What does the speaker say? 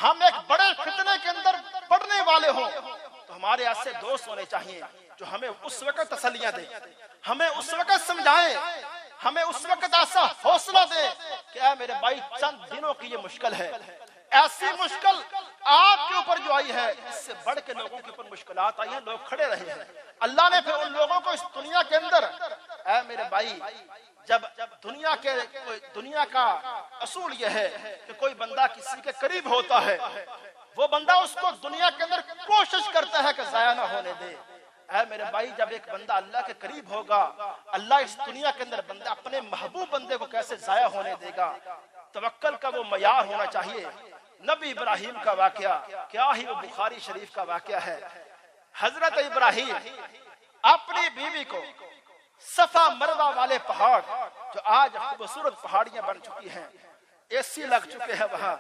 हम एक बड़े फितने के अंदर पड़ने वाले हो तो हमारे ऐसे दोस्त होने चाहिए जो हमें उस वक्त तसल्लियां दे, हमें उस वक्त समझाएं, हमें उस वक्त ऐसा हौसला दे कि ऐ मेरे भाई चंद दिनों की ये मुश्किल है, ऐसी मुश्किल आपके ऊपर जो आई है इससे बढ़ के लोगों के ऊपर मुश्किलात आई हैं, लोग खड़े रहे हैं। अल्लाह ने फिर उन लोगों को इस दुनिया के अंदर, ऐ मेरे भाई, जब दुनिया का असूल यह है कि कोई बंदा किसी के करीब होता है, वो बंदा उसको दुनिया के अंदर कोशिश करता है कि जाया ना होने दे। ऐ मेरे भाई, जब एक बंदा अल्लाह के करीब होगा, अल्लाह इस दुनिया के अंदर बंदा अपने महबूब बंदे को कैसे जाया होने देगा। तवक्कल का वो मयार होना चाहिए। नबी इब्राहिम का वाकया क्या ही वो बुखारी शरीफ का वाकया है। हजरत इब्राहिम अपनी बीवी को सफा मरवा वाले पहाड़, जो आज खूबसूरत पहाड़ियां बन चुकी हैं, एसी लग चुके हैं वहां,